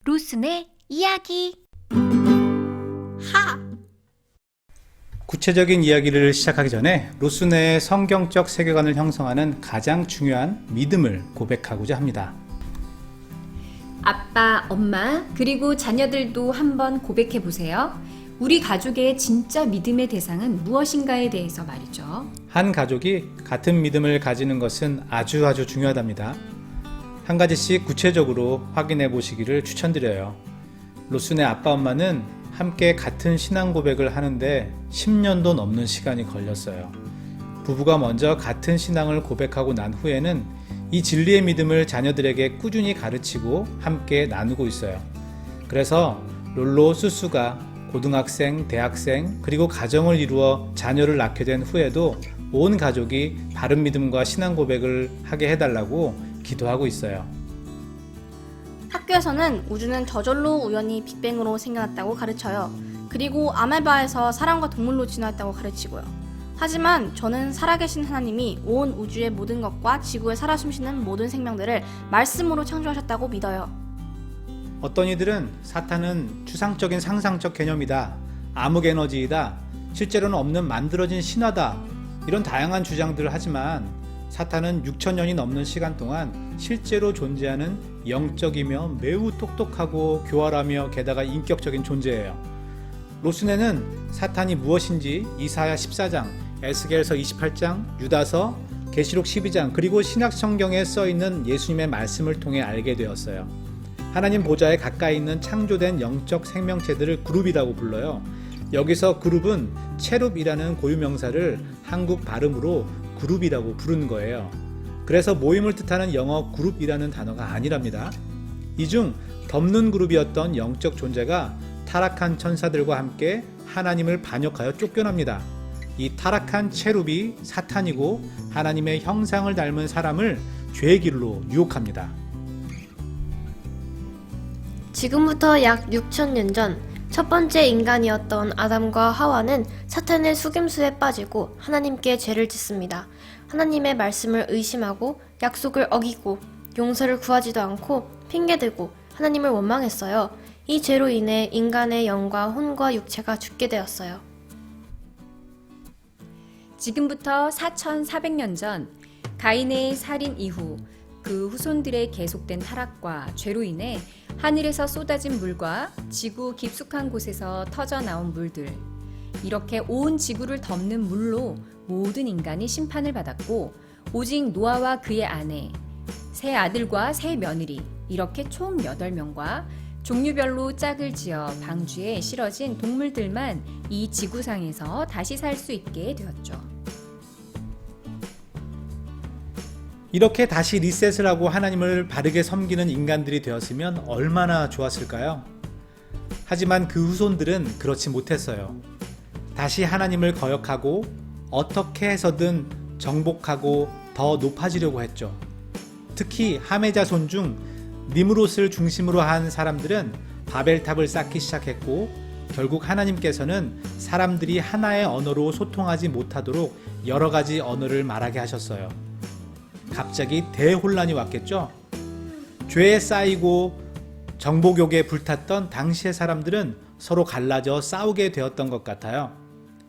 로슨의 이야기. 구체적인 이야기를 시작하기 전에 로슨의 성경적 세계관을 형성하는 가장 중요한 믿음을 고백하고자 합니다. 아빠, 엄마, 그리고 자녀들도 한번 고백해 보세요. 우리 가족의 진짜 믿음의 대상은 무엇인가에 대해서 말이죠. 한 가족이 같은 믿음을 가지는 것은 아주 중요하답니다. 한 가지씩 구체적으로 확인해 보시기를 추천드려요. 로슨의 아빠, 엄마는 함께 같은 신앙 고백을 하는데 10년도 넘는 시간이 걸렸어요. 부부가 먼저 같은 신앙을 고백하고 난 후에는 이 진리의 믿음을 자녀들에게 꾸준히 가르치고 함께 나누고 있어요. 그래서 롤로 수수가 고등학생, 대학생, 그리고 가정을 이루어 자녀를 낳게 된 후에도 온 가족이 바른 믿음과 신앙 고백을 하게 해달라고 기도하고 있어요. 학교에서는 우주는 저절로 우연히 빅뱅으로 생겨났다고 가르쳐요. 그리고 아메바에서 사람과 동물로 진화했다고 가르치고요. 하지만 저는 살아계신 하나님이 온 우주의 모든 것과 지구에 살아 숨쉬는 모든 생명들을 말씀으로 창조하셨다고 믿어요. 어떤 이들은 사탄은 추상적인 상상적 개념이다, 암흑 에너지이다, 실제로는 없는 만들어진 신화다, 이런 다양한 주장들을 하지만 사탄은 6천년이 넘는 시간 동안 실제로 존재하는 영적이며 매우 똑똑하고 교활하며 게다가 인격적인 존재예요. 로슨에는 사탄이 무엇인지 이사야 14장, 에스겔서 28장, 유다서, 계시록 12장, 그리고 신약 성경에 써있는 예수님의 말씀을 통해 알게 되었어요. 하나님 보좌에 가까이 있는 창조된 영적 생명체들을 그룹이라고 불러요. 여기서 그룹은 체룹이라는 고유명사를 한국 발음으로 그룹이라고 부르는 거예요. 그래서 모임을 뜻하는 영어 그룹이라는 단어가 아니랍니다. 이 중 덮는 그룹이었던 영적 존재가 타락한 천사들과 함께 하나님을 반역하여 쫓겨납니다. 이 타락한 체룹이 사탄이고 하나님의 형상을 닮은 사람을 죄의 길로 유혹합니다. 지금부터 약 6천년 전 첫 번째 인간이었던 아담과 하와는 사탄의 속임수에 빠지고 하나님께 죄를 짓습니다. 하나님의 말씀을 의심하고 약속을 어기고 용서를 구하지도 않고 핑계대고 하나님을 원망했어요. 이 죄로 인해 인간의 영과 혼과 육체가 죽게 되었어요. 지금부터 4,400년 전 가인의 살인 이후 그 후손들의 계속된 타락과 죄로 인해 하늘에서 쏟아진 물과 지구 깊숙한 곳에서 터져 나온 물들, 이렇게 온 지구를 덮는 물로 모든 인간이 심판을 받았고, 오직 노아와 그의 아내, 세 아들과 세 며느리, 이렇게 총 8명과 종류별로 짝을 지어 방주에 실어진 동물들만 이 지구상에서 다시 살 수 있게 되었죠. 이렇게 다시 리셋을 하고 하나님을 바르게 섬기는 인간들이 되었으면 얼마나 좋았을까요? 하지만 그 후손들은 그렇지 못했어요. 다시 하나님을 거역하고 어떻게 해서든 정복하고 더 높아지려고 했죠. 특히 함의 자손 중 니므롯을 중심으로 한 사람들은 바벨탑을 쌓기 시작했고, 결국 하나님께서는 사람들이 하나의 언어로 소통하지 못하도록 여러 가지 언어를 말하게 하셨어요. 갑자기 대혼란이 왔겠죠. 죄에 쌓이고 정복욕에 불탔던 당시의 사람들은 서로 갈라져 싸우게 되었던 것 같아요.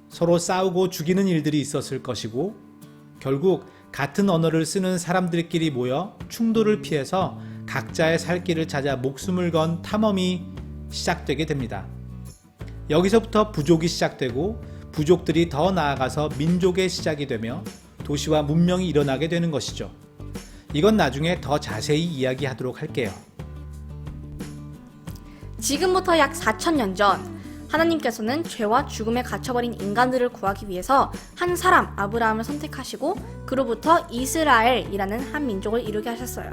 서로 싸우고 죽이는 일들이 있었을 것이고, 결국 같은 언어를 쓰는 사람들끼리 모여 충돌을 피해서 각자의 살 길을 찾아 목숨을 건 탐험이 시작되게 됩니다. 여기서부터 부족이 시작되고, 부족들이 더 나아가서 민족의 시작이 되며 도시와 문명이 일어나게 되는 것이죠. 이건 나중에 더 자세히 이야기하도록 할게요. 지금부터 약 4천년 전 하나님께서는 죄와 죽음에 갇혀버린 인간들을 구하기 위해서 한 사람 아브라함을 선택하시고 그로부터 이스라엘이라는 한 민족을 이루게 하셨어요.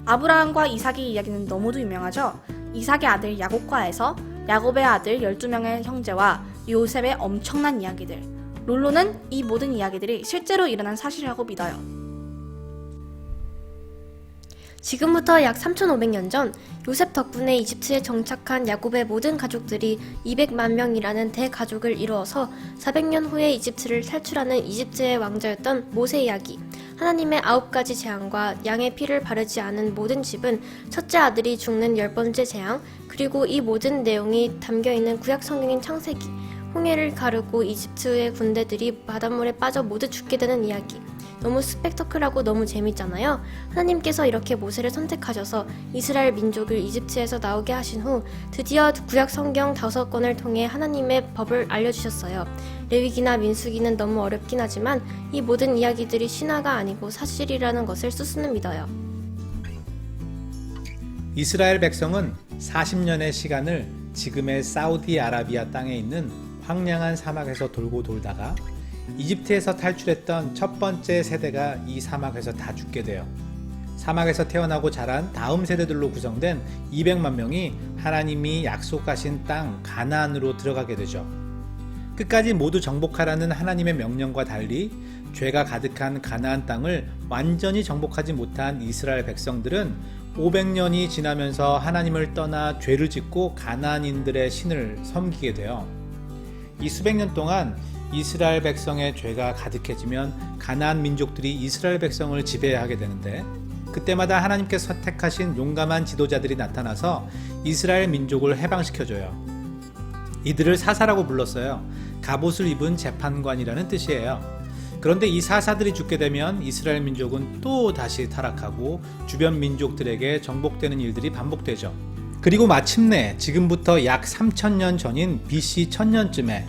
아브라함과 이삭의 이야기는 너무도 유명하죠. 이삭의 아들 야곱과에서 야곱의 아들 12명의 형제와 요셉의 엄청난 이야기들, 롤로는 이 모든 이야기들이 실제로 일어난 사실이라고 믿어요. 지금부터 약 3,500년 전 요셉 덕분에 이집트에 정착한 야곱의 모든 가족들이 200만 명이라는 대가족을 이루어서 400년 후에 이집트를 탈출하는 이집트의 왕자였던 모세 이야기, 하나님의 9가지 재앙과 양의 피를 바르지 않은 모든 집은 첫째 아들이 죽는 10번째 재앙, 그리고 이 모든 내용이 담겨있는 구약 성경인 창세기, 홍해를 가르고 이집트의 군대들이 바닷물에 빠져 모두 죽게 되는 이야기. 너무 스펙터클하고 너무 재밌잖아요. 하나님께서 이렇게 모세를 선택하셔서 이스라엘 민족을 이집트에서 나오게 하신 후 드디어 구약 성경 5권을 통해 하나님의 법을 알려주셨어요. 레위기나 민수기는 너무 어렵긴 하지만 이 모든 이야기들이 신화가 아니고 사실이라는 것을 스스는 믿어요. 이스라엘 백성은 40년의 시간을 지금의 사우디아라비아 땅에 있는 황량한 사막에서 돌고 돌다가 이집트에서 탈출했던 첫 번째 세대가 이 사막에서 다 죽게 돼요. 사막에서 태어나고 자란 다음 세대들로 구성된 200만 명이 하나님이 약속하신 땅 가나안으로 들어가게 되죠. 끝까지 모두 정복하라는 하나님의 명령과 달리 죄가 가득한 가나안 땅을 완전히 정복하지 못한 이스라엘 백성들은 500년이 지나면서 하나님을 떠나 죄를 짓고 가나안인들의 신을 섬기게 돼요. 이 수백 년 동안 이스라엘 백성의 죄가 가득해지면 가나안 민족들이 이스라엘 백성을 지배하게 되는데, 그때마다 하나님께서 선택하신 용감한 지도자들이 나타나서 이스라엘 민족을 해방시켜줘요. 이들을 사사라고 불렀어요. 갑옷을 입은 재판관이라는 뜻이에요. 그런데 이 사사들이 죽게 되면 이스라엘 민족은 또 다시 타락하고 주변 민족들에게 정복되는 일들이 반복되죠. 그리고 마침내 지금부터 약 3000년 전인 BC 1000년쯤에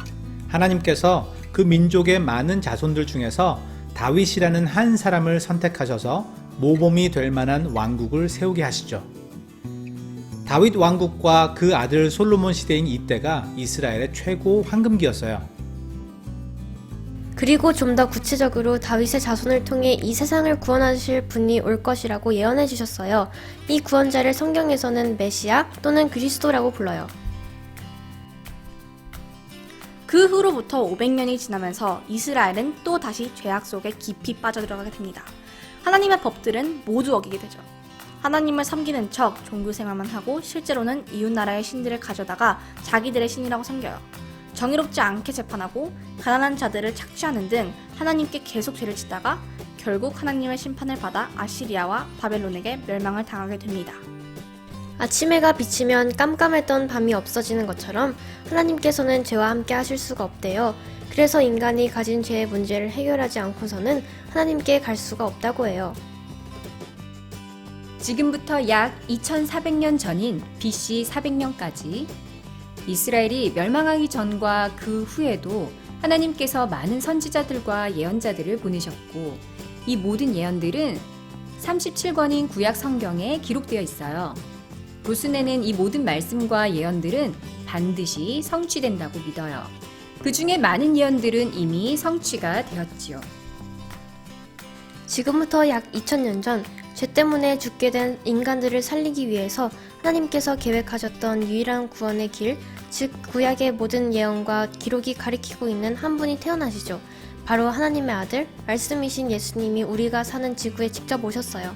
하나님께서 그 민족의 많은 자손들 중에서 다윗이라는 한 사람을 선택하셔서 모범이 될 만한 왕국을 세우게 하시죠. 다윗 왕국과 그 아들 솔로몬 시대인 이때가 이스라엘의 최고 황금기였어요. 그리고 좀 더 구체적으로 다윗의 자손을 통해 이 세상을 구원하실 분이 올 것이라고 예언해 주셨어요. 이 구원자를 성경에서는 메시아 또는 그리스도라고 불러요. 그 후로부터 500년이 지나면서 이스라엘은 또 다시 죄악 속에 깊이 빠져들어가게 됩니다. 하나님의 법들은 모두 어기게 되죠. 하나님을 섬기는 척 종교생활만 하고 실제로는 이웃나라의 신들을 가져다가 자기들의 신이라고 섬겨요. 정의롭지 않게 재판하고 가난한 자들을 착취하는 등 하나님께 계속 죄를 짓다가 결국 하나님의 심판을 받아 아시리아와 바벨론에게 멸망을 당하게 됩니다. 아침해가 비치면 깜깜했던 밤이 없어지는 것처럼 하나님께서는 죄와 함께 하실 수가 없대요. 그래서 인간이 가진 죄의 문제를 해결하지 않고서는 하나님께 갈 수가 없다고 해요. 지금부터 약 2400년 전인 BC 400년까지 이스라엘이 멸망하기 전과 그 후에도 하나님께서 많은 선지자들과 예언자들을 보내셨고, 이 모든 예언들은 37권인 구약 성경에 기록되어 있어요. 로스네는 이 모든 말씀과 예언들은 반드시 성취된다고 믿어요. 그 중에 많은 예언들은 이미 성취가 되었지요. 지금부터 약 2000년 전 죄 때문에 죽게 된 인간들을 살리기 위해서 하나님께서 계획하셨던 유일한 구원의 길, 즉 구약의 모든 예언과 기록이 가리키고 있는 한 분이 태어나시죠. 바로 하나님의 아들, 말씀이신 예수님이 우리가 사는 지구에 직접 오셨어요.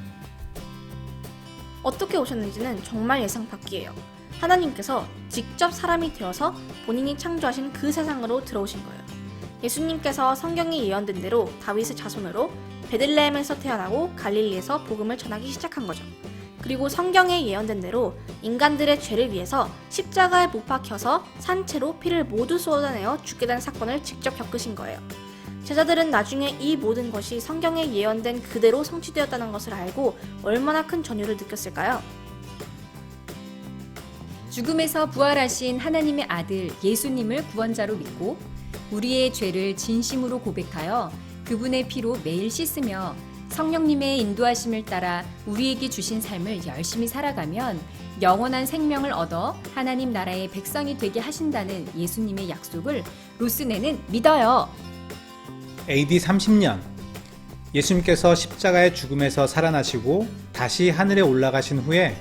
어떻게 오셨는지는 정말 예상 밖이에요. 하나님께서 직접 사람이 되어서 본인이 창조하신 그 세상으로 들어오신 거예요. 예수님께서 성경에 예언된 대로 다윗의 자손으로 베들레헴에서 태어나고 갈릴리에서 복음을 전하기 시작한 거죠. 그리고 성경에 예언된 대로 인간들의 죄를 위해서 십자가에 못 박혀서 산채로 피를 모두 쏟아내어 죽게 된 사건을 직접 겪으신 거예요. 제자들은 나중에 이 모든 것이 성경에 예언된 그대로 성취되었다는 것을 알고 얼마나 큰 전율을 느꼈을까요? 죽음에서 부활하신 하나님의 아들 예수님을 구원자로 믿고 우리의 죄를 진심으로 고백하여 그분의 피로 매일 씻으며 성령님의 인도하심을 따라 우리에게 주신 삶을 열심히 살아가면 영원한 생명을 얻어 하나님 나라의 백성이 되게 하신다는 예수님의 약속을 로스네는 믿어요. AD 30년, 예수님께서 십자가의 죽음에서 살아나시고 다시 하늘에 올라가신 후에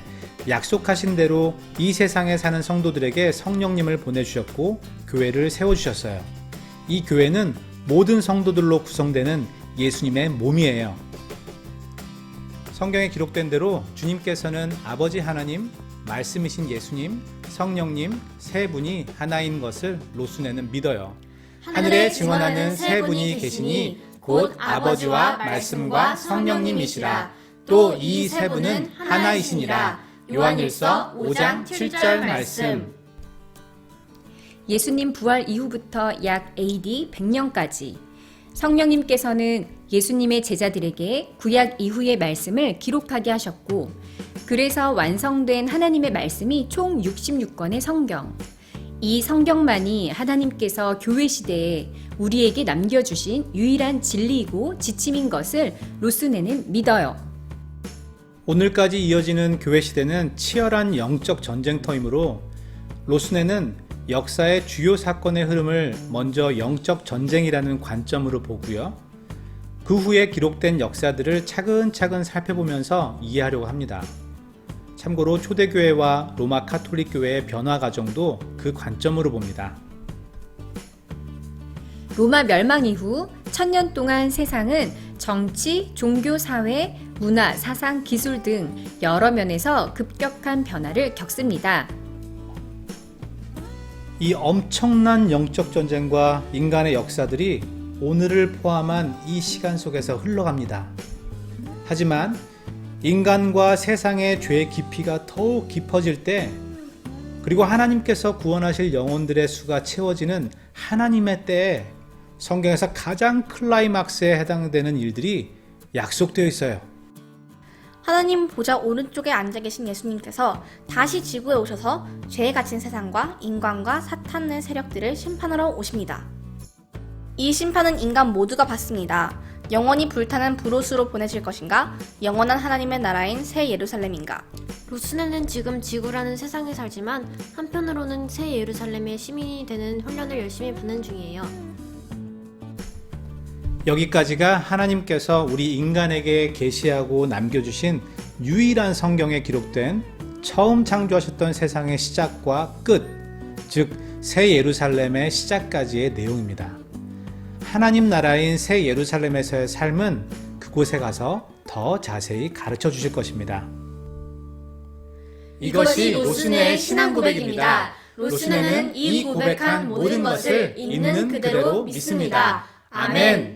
약속하신 대로 이 세상에 사는 성도들에게 성령님을 보내주셨고 교회를 세워주셨어요. 이 교회는 모든 성도들로 구성되는 예수님의 몸이에요. 성경에 기록된 대로 주님께서는 아버지 하나님, 말씀이신 예수님, 성령님 세 분이 하나인 것을 로스네는 믿어요. 하늘에 증언하는 세 분이 계시니 곧 아버지와 말씀과 성령님이시라. 또 이 세 분은 하나이시니라. 요한일서 5장 7절 말씀. 예수님 부활 이후부터 약 AD 100년까지 성령님께서는 예수님의 제자들에게 구약 이후의 말씀을 기록하게 하셨고, 그래서 완성된 하나님의 말씀이 총 66권의 성경. 이 성경만이 하나님께서 교회 시대에 우리에게 남겨주신 유일한 진리이고 지침인 것을 로스네는 믿어요. 오늘까지 이어지는 교회 시대는 치열한 영적 전쟁터이므로 로스네는 역사의 주요 사건의 흐름을 먼저 영적 전쟁이라는 관점으로 보고요. 그 후에 기록된 역사들을 차근차근 살펴보면서 이해하려고 합니다. 참고로 초대교회와 로마 카톨릭 교회의 변화 과정도 그 관점으로 봅니다. 로마 멸망 이후 1000년 동안 세상은 정치, 종교, 사회, 문화, 사상, 기술 등 여러 면에서 급격한 변화를 겪습니다. 이 엄청난 영적 전쟁과 인간의 역사들이 오늘을 포함한 이 시간 속에서 흘러갑니다. 하지만 인간과 세상의 죄의 깊이가 더욱 깊어질 때, 그리고 하나님께서 구원하실 영혼들의 수가 채워지는 하나님의 때에 성경에서 가장 클라이막스에 해당되는 일들이 약속되어 있어요. 하나님 보좌 오른쪽에 앉아 계신 예수님께서 다시 지구에 오셔서 죄에 갇힌 세상과 인간과 사탄의 세력들을 심판하러 오십니다. 이 심판은 인간 모두가 받습니다. 영원히 불타는 불옷으로 보내질 것인가? 영원한 하나님의 나라인 새 예루살렘인가? 로스네는 지금 지구라는 세상에 살지만 한편으로는 새 예루살렘의 시민이 되는 훈련을 열심히 받는 중이에요. 여기까지가 하나님께서 우리 인간에게 계시하고 남겨주신 유일한 성경에 기록된 처음 창조하셨던 세상의 시작과 끝, 즉 새 예루살렘의 시작까지의 내용입니다. 하나님 나라인 새 예루살렘에서의 삶은 그곳에 가서 더 자세히 가르쳐 주실 것입니다. 이것이 로스네의 신앙 고백입니다. 로스네는 이 고백한 모든 것을 있는 그대로 믿습니다. 아멘.